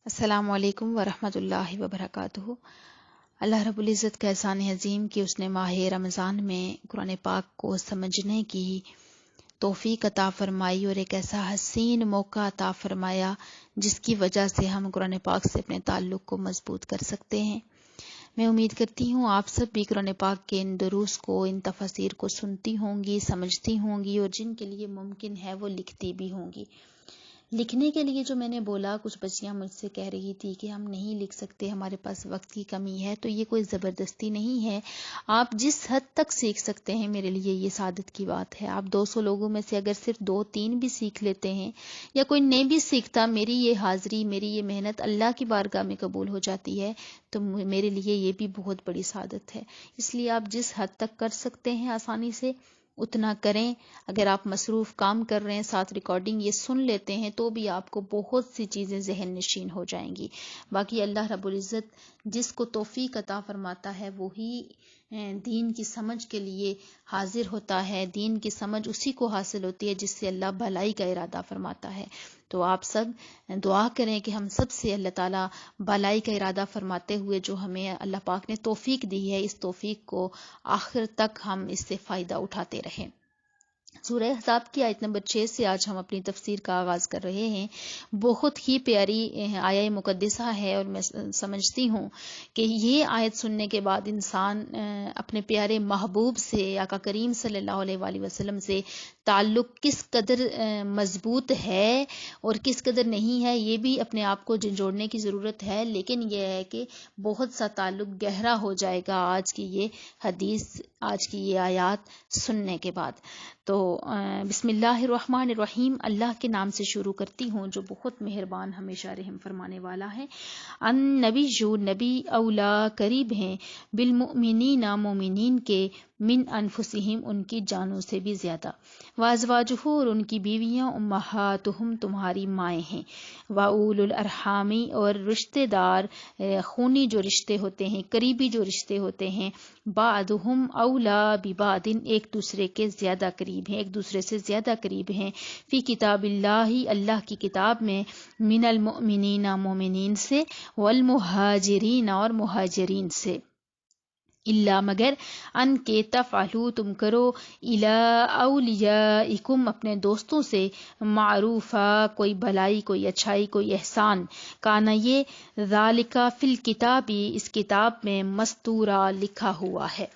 السلام علیکم ورحمۃ اللہ وبرکاتہ۔ اللہ رب العزت کا احسان عظیم کہ اس نے ماہ رمضان میں قرآن پاک کو سمجھنے کی توفیق عطا فرمائی اور ایک ایسا حسین موقع عطا فرمایا جس کی وجہ سے ہم قرآن پاک سے اپنے تعلق کو مضبوط کر سکتے ہیں۔ میں امید کرتی ہوں آپ سب بھی قرآن پاک کے ان دروس کو، ان تفاسیر کو سنتی ہوں گی، سمجھتی ہوں گی، اور جن کے لیے ممکن ہے وہ لکھتی بھی ہوں گی۔ لکھنے کے لیے جو میں نے بولا، کچھ بچیاں مجھ سے کہہ رہی تھی کہ ہم نہیں لکھ سکتے، ہمارے پاس وقت کی کمی ہے، تو یہ کوئی زبردستی نہیں ہے۔ آپ جس حد تک سیکھ سکتے ہیں، میرے لیے یہ سعادت کی بات ہے۔ آپ 200 لوگوں میں سے اگر صرف 2-3 بھی سیکھ لیتے ہیں، یا کوئی نہیں بھی سیکھتا، میری یہ حاضری، میری یہ محنت اللہ کی بارگاہ میں قبول ہو جاتی ہے، تو میرے لیے یہ بھی بہت بڑی سعادت ہے۔ اس لیے آپ جس حد تک کر سکتے ہیں آسانی سے اتنا کریں۔ اگر آپ مصروف کام کر رہے ہیں، ساتھ ریکارڈنگ یہ سن لیتے ہیں، تو بھی آپ کو بہت سی چیزیں ذہن نشین ہو جائیں گی۔ باقی اللہ رب العزت جس کو توفیق عطا فرماتا ہے وہی دین کی سمجھ کے لیے حاضر ہوتا ہے۔ دین کی سمجھ اسی کو حاصل ہوتی ہے جس سے اللہ بھلائی کا ارادہ فرماتا ہے۔ تو آپ سب دعا کریں کہ ہم سب سے اللہ تعالیٰ بھلائی کا ارادہ فرماتے ہوئے جو ہمیں اللہ پاک نے توفیق دی ہے، اس توفیق کو آخر تک ہم اس سے فائدہ اٹھاتے رہیں۔ سورہ احزاب کی آیت نمبر 6 سے آج ہم اپنی تفسیر کا آغاز کر رہے ہیں۔ بہت ہی پیاری آیہ مقدسہ ہے، اور میں سمجھتی ہوں کہ یہ آیت سننے کے بعد انسان اپنے پیارے محبوب سے، آقا کریم صلی اللہ علیہ وآلہ وسلم سے تعلق کس قدر مضبوط ہے اور کس قدر نہیں ہے، یہ بھی اپنے آپ کو جھنجھوڑنے کی ضرورت ہے۔ لیکن یہ ہے کہ بہت سا تعلق گہرا ہو جائے گا آج کی یہ حدیث، آج کی یہ آیات سننے کے بعد۔ تو بسم اللہ الرحمن الرحیم، اللہ کے نام سے شروع کرتی ہوں جو بہت مہربان، ہمیشہ رحم فرمانے والا ہے۔ ان نبی جو نبی اولا قریب ہیں، بالمؤمنین مومنین کے، من انفسہم ان کی جانوں سے بھی زیادہ، وازواجہ اور ان کی بیویاں، امہاتہم تمہاری مائیں ہیں، واول الارحامی اور رشتے دار، خونی جو رشتے ہوتے ہیں، قریبی جو رشتے ہوتے ہیں، بعضہم اولا ببعض ایک دوسرے کے زیادہ قریب ہیں، ایک دوسرے سے زیادہ قریب ہیں، فی کتاب اللہ اللہ کی کتاب میں، من المؤمنین مومنین سے، والمہاجرین اور مہاجرین سے، اللہ مگر ان کے تفعلوا تم کرو، الی اولیائکم اپنے دوستوں سے، معروفہ کوئی بھلائی، کوئی اچھائی، کوئی احسان، کانا یہ، ذالک فی الکتاب اس کتاب میں، مستورا لکھا ہوا ہے۔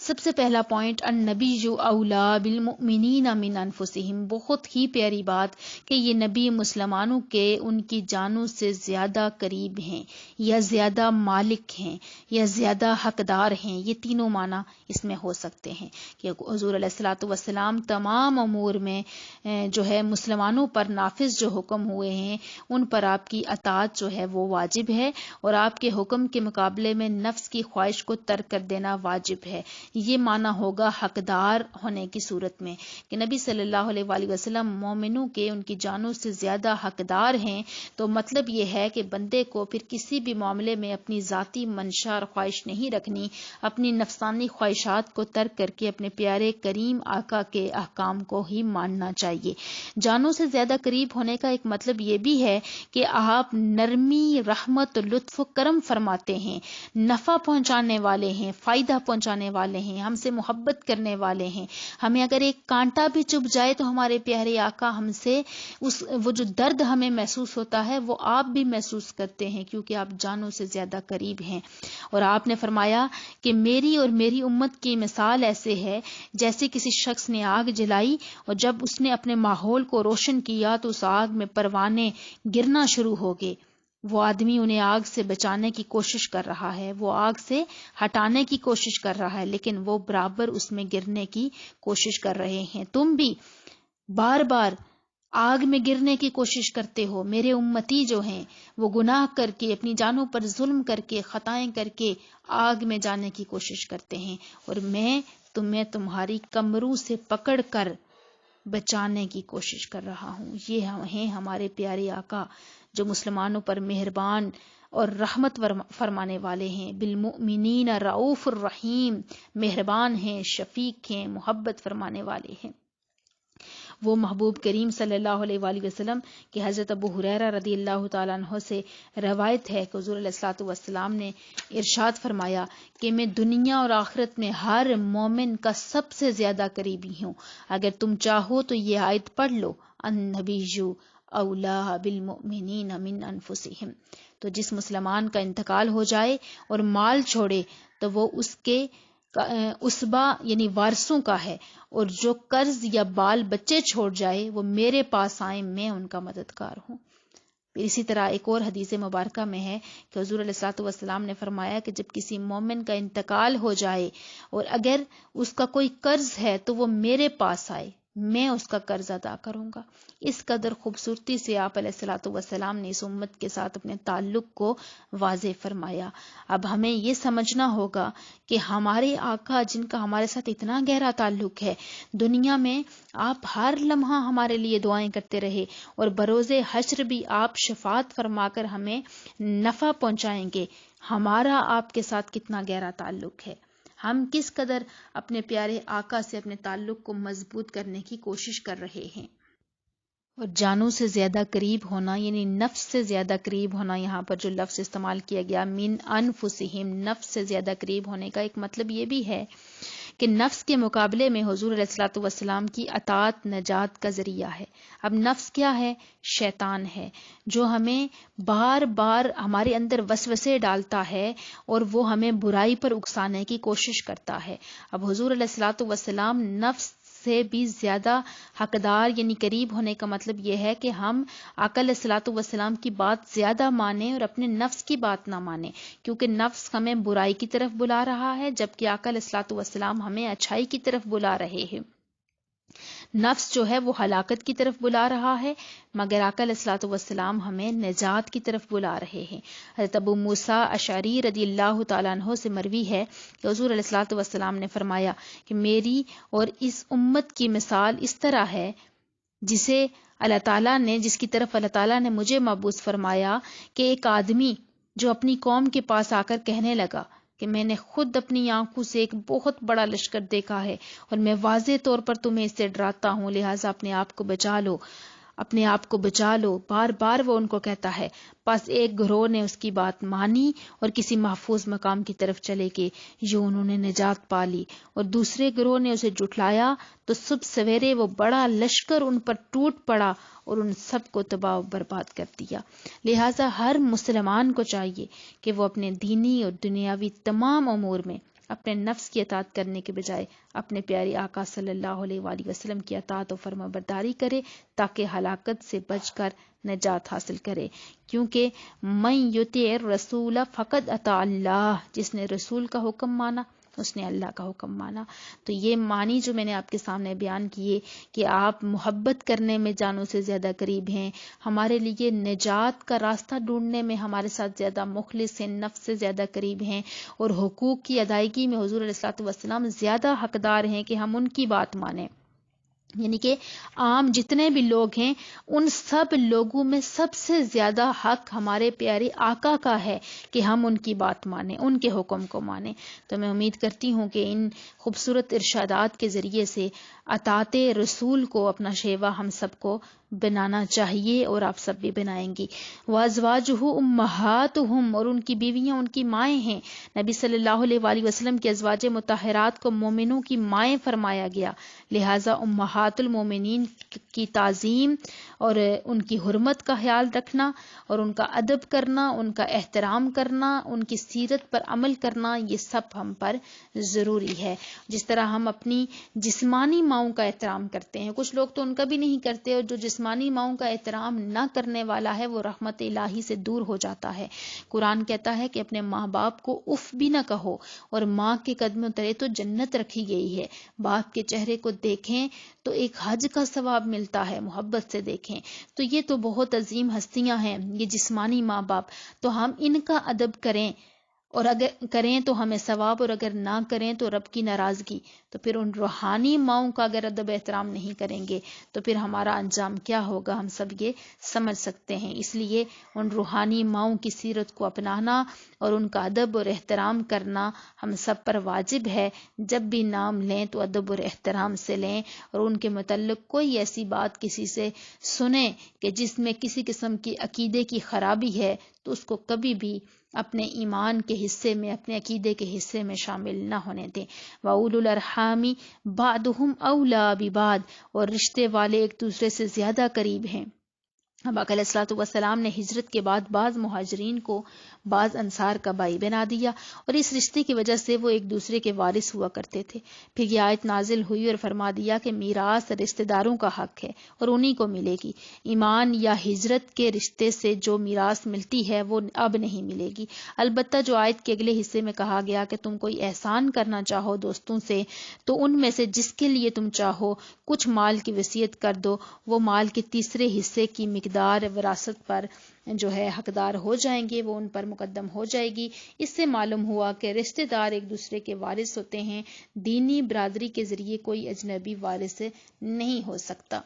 سب سے پہلا پوائنٹ، النبی اولا بالمؤمنین من انفسہم، بہت ہی پیاری بات کہ یہ نبی مسلمانوں کے ان کی جانوں سے زیادہ قریب ہیں، یا زیادہ مالک ہیں، یا زیادہ حقدار ہیں۔ یہ تینوں معنی اس میں ہو سکتے ہیں کہ حضور علیہ الصلوۃ والسلام تمام امور میں جو ہے مسلمانوں پر نافذ جو حکم ہوئے ہیں ان پر آپ کی اطاعت جو ہے وہ واجب ہے، اور آپ کے حکم کے مقابلے میں نفس کی خواہش کو ترک کر دینا واجب ہے۔ یہ معنی ہوگا حقدار ہونے کی صورت میں کہ نبی صلی اللہ علیہ وآلہ وسلم مومنوں کے ان کی جانوں سے زیادہ حقدار ہیں، تو مطلب یہ ہے کہ بندے کو پھر کسی بھی معاملے میں اپنی ذاتی منشا اور خواہش نہیں رکھنی، اپنی نفسانی خواہشات کو ترک کر کے اپنے پیارے کریم آقا کے احکام کو ہی ماننا چاہیے۔ جانوں سے زیادہ قریب ہونے کا ایک مطلب یہ بھی ہے کہ آپ نرمی، رحمت، لطف و کرم فرماتے ہیں، نفع پہنچانے والے ہیں، فائدہ پہنچانے والے ہیں، ہم سے محبت کرنے والے ہیں۔ ہمیں اگر ایک کانٹا بھی چبھ جائے تو ہمارے پیارے آقا ہم سے وہ جو درد ہمیں محسوس ہوتا ہے وہ آپ بھی محسوس کرتے ہیں، کیونکہ آپ جانوں سے زیادہ قریب ہیں۔ اور آپ نے فرمایا کہ میری اور میری امت کی مثال ایسے ہے جیسے کسی شخص نے آگ جلائی، اور جب اس نے اپنے ماحول کو روشن کیا تو اس آگ میں پروانے گرنا شروع ہو گئے۔ وہ آدمی انہیں آگ سے بچانے کی کوشش کر رہا ہے، وہ آگ سے ہٹانے کی کوشش کر رہا ہے، لیکن وہ برابر اس میں گرنے کی کوشش کر رہے ہیں۔ تم بھی بار بار آگ میں گرنے کی کوشش کرتے ہو۔ میرے امتی جو ہیں وہ گناہ کر کے، اپنی جانوں پر ظلم کر کے، خطائیں کر کے آگ میں جانے کی کوشش کرتے ہیں، اور میں تمہیں تمہاری کمروں سے پکڑ کر بچانے کی کوشش کر رہا ہوں۔ یہ ہیں ہمارے پیارے آقا جو مسلمانوں پر مہربان اور رحمت فرمانے والے ہیں۔ بالمؤمنین رؤوف الرحیم، مہربان ہیں، شفیق ہیں، محبت فرمانے والے ہیں۔ وہ محبوب کریم صلی اللہ علیہ وآلہ وسلم کہ حضرت ابو ہریرہ رضی اللہ تعالیٰ عنہ سے روایت ہے کہ حضور علیہ الصلوۃ والسلام نے ارشاد فرمایا کہ میں دنیا اور آخرت میں ہر مومن کا سب سے زیادہ قریبی ہوں. اگر تم چاہو تو یہ آیت پڑھ لو، النبی اولا بالمؤمنین من انفسہم. تو جس مسلمان کا انتقال ہو جائے اور مال چھوڑے تو وہ اس کے اسبا یعنی وارثوں کا ہے، اور جو قرض یا بال بچے چھوڑ جائے وہ میرے پاس آئیں، میں ان کا مددگار ہوں. پھر اسی طرح ایک اور حدیث مبارکہ میں ہے کہ حضور علیہ الصلوۃ والسلام نے فرمایا کہ جب کسی مومن کا انتقال ہو جائے اور اگر اس کا کوئی قرض ہے تو وہ میرے پاس آئے، میں اس کا قرض ادا کروں گا. اس قدر خوبصورتی سے آپ علیہ الصلوۃ والسلام نے اس امت کے ساتھ اپنے تعلق کو واضح فرمایا. اب ہمیں یہ سمجھنا ہوگا کہ ہمارے آقا جن کا ہمارے ساتھ اتنا گہرا تعلق ہے، دنیا میں آپ ہر لمحہ ہمارے لیے دعائیں کرتے رہے اور بروز حشر بھی آپ شفاعت فرما کر ہمیں نفع پہنچائیں گے. ہمارا آپ کے ساتھ کتنا گہرا تعلق ہے، ہم کس قدر اپنے پیارے آقا سے اپنے تعلق کو مضبوط کرنے کی کوشش کر رہے ہیں. اور جانوں سے زیادہ قریب ہونا یعنی نفس سے زیادہ قریب ہونا، یہاں پر جو لفظ استعمال کیا گیا من انفسہم، نفس سے زیادہ قریب ہونے کا ایک مطلب یہ بھی ہے کہ نفس کے مقابلے میں حضور علیہ الصلوۃ والسلام کی اطاعت نجات کا ذریعہ ہے. اب نفس کیا ہے؟ شیطان ہے، جو ہمیں بار بار ہمارے اندر وسوسے ڈالتا ہے اور وہ ہمیں برائی پر اکسانے کی کوشش کرتا ہے. اب حضور علیہ الصلوۃ والسلام نفس سے بھی زیادہ حقدار یعنی قریب ہونے کا مطلب یہ ہے کہ ہم آقا علیہ الصلوۃ والسلام کی بات زیادہ مانیں اور اپنے نفس کی بات نہ مانیں، کیونکہ نفس ہمیں برائی کی طرف بلا رہا ہے جبکہ آقا علیہ الصلوۃ والسلام ہمیں اچھائی کی طرف بلا رہے ہیں. نفس جو ہے وہ ہلاکت کی طرف بلا رہا ہے، مگر آقا علیہ الصلوۃ والسلام ہمیں نجات کی طرف بلا رہے ہیں. حضرت ابو موسیٰ اشعری رضی اللہ تعالیٰ عنہ سے مروی ہے کہ حضور علیہ الصلوۃ والسلام نے فرمایا کہ میری اور اس امت کی مثال اس طرح ہے جسے جس کی طرف اللہ تعالیٰ نے مجھے مبعوث فرمایا کہ ایک آدمی جو اپنی قوم کے پاس آ کر کہنے لگا کہ میں نے خود اپنی آنکھوں سے ایک بہت بڑا لشکر دیکھا ہے اور میں واضح طور پر تمہیں اس سے ڈراتا ہوں، لہٰذا اپنے آپ کو بچا لو، اپنے آپ کو بچا لو. بار بار وہ ان کو کہتا ہے. پس ایک گروہ نے اس کی بات مانی اور کسی محفوظ مقام کی طرف چلے گئے، یوں انہوں نے نجات پا لی، اور دوسرے گروہ نے اسے جھٹلایا تو صبح سویرے وہ بڑا لشکر ان پر ٹوٹ پڑا اور ان سب کو تباہ و برباد کر دیا. لہٰذا ہر مسلمان کو چاہیے کہ وہ اپنے دینی اور دنیاوی تمام امور میں اپنے نفس کی اطاعت کرنے کے بجائے اپنے پیارے آقا صلی اللہ علیہ وآلہ وسلم کی اطاعت و فرما برداری کرے تاکہ ہلاکت سے بچ کر نجات حاصل کرے. کیونکہ من یطیع الرسول فقد اطاع اللہ، جس نے رسول کا حکم مانا اس نے اللہ کا حکم مانا. تو یہ معنی جو میں نے آپ کے سامنے بیان کیے کہ آپ محبت کرنے میں جانوں سے زیادہ قریب ہیں، ہمارے لیے نجات کا راستہ ڈھونڈنے میں ہمارے ساتھ زیادہ مخلص ہیں، نفس سے زیادہ قریب ہیں، اور حقوق کی ادائیگی میں حضور علیہ الصلوۃ والسلام زیادہ حقدار ہیں کہ ہم ان کی بات مانیں. یعنی کہ عام جتنے بھی لوگ ہیں ان سب لوگوں میں سب سے زیادہ حق ہمارے پیارے آقا کا ہے کہ ہم ان کی بات مانیں، ان کے حکم کو مانیں. تو میں امید کرتی ہوں کہ ان خوبصورت ارشادات کے ذریعے سے اطاعت رسول کو اپنا شیوا ہم سب کو بنانا چاہیے اور آپ سب بھی بنائیں گی. وازواجہ امہاتہم، اور ان کی بیویاں ان کی مائیں ہیں. نبی صلی اللہ علیہ وآلہ وسلم کی ازواج مطہرات کو مومنوں کی مائیں فرمایا گیا، لہٰذا امہات المومنین کی تعظیم اور ان کی حرمت کا خیال رکھنا اور ان کا ادب کرنا، ان کا احترام کرنا، ان کی سیرت پر عمل کرنا، یہ سب ہم پر ضروری ہے. جس طرح ہم اپنی جسمانی ماؤں کا احترام کرتے ہیں، کچھ لوگ تو ان کا بھی نہیں کرتے، اور جو جسمانی ماؤں کا احترام نہ کرنے والا ہے وہ رحمت الہی سے دور ہو جاتا ہے. قرآن کہتا ہے کہ اپنے ماں باپ کو اف بھی نہ کہو، اور ماں کے قدموں تلے تو جنت رکھی گئی ہے. باپ کے چہرے کو دیکھیں تو ایک حج کا ثواب ملتا ہے، محبت سے دیکھیں. تو یہ تو بہت عظیم ہستیاں ہیں یہ جسمانی ماں باپ، تو ہم ان کا ادب کریں اور اگر کریں تو ہمیں ثواب، اور اگر نہ کریں تو رب کی ناراضگی۔ تو پھر ان روحانی ماؤں کا اگر ادب احترام نہیں کریں گے تو پھر ہمارا انجام کیا ہوگا، ہم سب یہ سمجھ سکتے ہیں۔ اس لیے ان روحانی ماؤں کی سیرت کو اپنانا اور ان کا ادب اور احترام کرنا ہم سب پر واجب ہے۔ جب بھی نام لیں تو ادب اور احترام سے لیں، اور ان کے متعلق کوئی ایسی بات کسی سے سنیں کہ جس میں کسی قسم کی عقیدے کی خرابی ہے تو اس کو کبھی بھی اپنے ایمان کے حصے میں، اپنے عقیدے کے حصے میں شامل نہ ہونے دیں۔ وَأُولُو الْأَرْحَامِ بَعْضُهُمْ أَوْلَىٰ بِبَعْضٍ، اور رشتے والے ایک دوسرے سے زیادہ قریب ہیں۔ اب آقا علیہ الصلوۃ والسلام نے ہجرت کے بعد بعض مہاجرین کو بعض انصار کا بھائی بنا دیا، اور اس رشتے کی وجہ سے وہ ایک دوسرے کے وارث ہوا کرتے تھے۔ پھر یہ آیت نازل ہوئی اور فرما دیا کہ میراث رشتہ داروں کا حق ہے اور انہی کو ملے گی۔ ایمان یا ہجرت کے رشتے سے جو میراث ملتی ہے وہ اب نہیں ملے گی۔ البتہ جو آیت کے اگلے حصے میں کہا گیا کہ تم کوئی احسان کرنا چاہو دوستوں سے تو ان میں سے جس کے لیے تم چاہو کچھ مال کی وصیت کر دو، وہ مال کے تیسرے حصے کی مقدار وراثت پر جو ہے حقدار ہو جائیں گے، وہ ان پر مقدم ہو جائے گی۔ اس سے معلوم ہوا کہ رشتہ دار ایک دوسرے کے وارث ہوتے ہیں، دینی برادری کے ذریعے کوئی اجنبی وارث نہیں ہو سکتا۔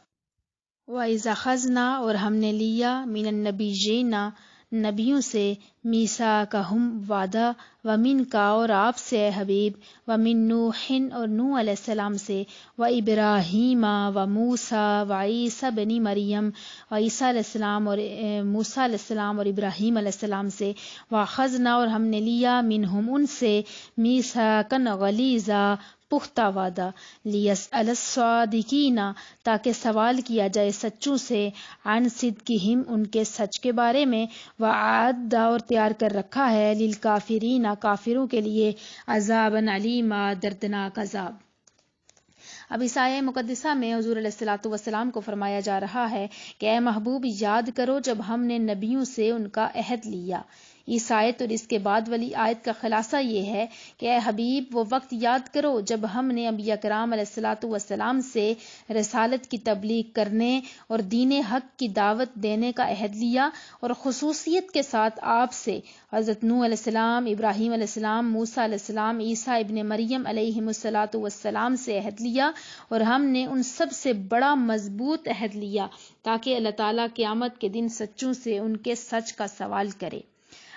وَإِذَا أَخَذْنَا، اور ہم نے لیا، مِنَ النَّبِيِّينَ، نبیوں سے، میثاقہم، وعدہ، وَمِنْکَ، اور آپ سے اے حبیب، وَمِن نوح، اور نوح علیہ السلام سے، وَإِبْرَاہِیمَ، وَمُوسَىٰ، وَعِیسَىٰ بنِ مریم، وعیسیٰ علیہ السلام اور موسیٰ علیہ السلام اور ابراہیم علیہ السلام سے، وَأَخَذْنَا، اور ہم نے لیا، مِنْہُمْ، ان سے، میثاقًا غلیظًا، پختہ وعدہ، لیسأل الصادقین، تاکہ سوال کیا جائے سچوں سے، عن صدقہم، ان کے سچ کے بارے میں، وأعد، اور تیار کر رکھا ہے، للکافرین، کافروں کے لیے، عذابا علیما، دردناک عذاب۔ اب اس آیہ مقدسہ میں حضور علیہ الصلوۃ والسلام کو فرمایا جا رہا ہے کہ اے محبوب، یاد کرو جب ہم نے نبیوں سے ان کا عہد لیا۔ اس آیت اور اس کے بعد والی آیت کا خلاصہ یہ ہے کہ اے حبیب، وہ وقت یاد کرو جب ہم نے انبیاء کرام علیہ الصلوۃ والسلام سے رسالت کی تبلیغ کرنے اور دین حق کی دعوت دینے کا عہد لیا، اور خصوصیت کے ساتھ آپ سے حضرت نوح علیہ السلام، ابراہیم علیہ السلام، موسیٰ علیہ السلام، عیسیٰ ابن مریم علیہ الصلوۃ والسلام سے عہد لیا، اور ہم نے ان سب سے بڑا مضبوط عہد لیا تاکہ اللہ تعالیٰ قیامت کے دن سچوں سے ان کے سچ کا سوال کرے۔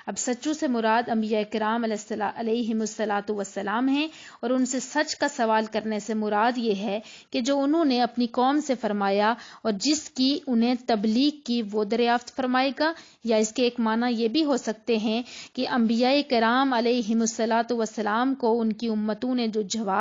اب سچوں سے مراد انبیاء کرام علیہ الصلوۃ والسلام ہیں، اور ان سے سچ کا سوال کرنے سے مراد یہ ہے کہ جو انہوں نے اپنی قوم سے فرمایا اور جس کی انہیں تبلیغ کی وہ دریافت فرمائے گا، یا اس کے ایک معنی یہ بھی ہو سکتے ہیں کہ انبیاء کرام علیہ الصلوۃ والسلام کو ان کی امتوں نے جو جواب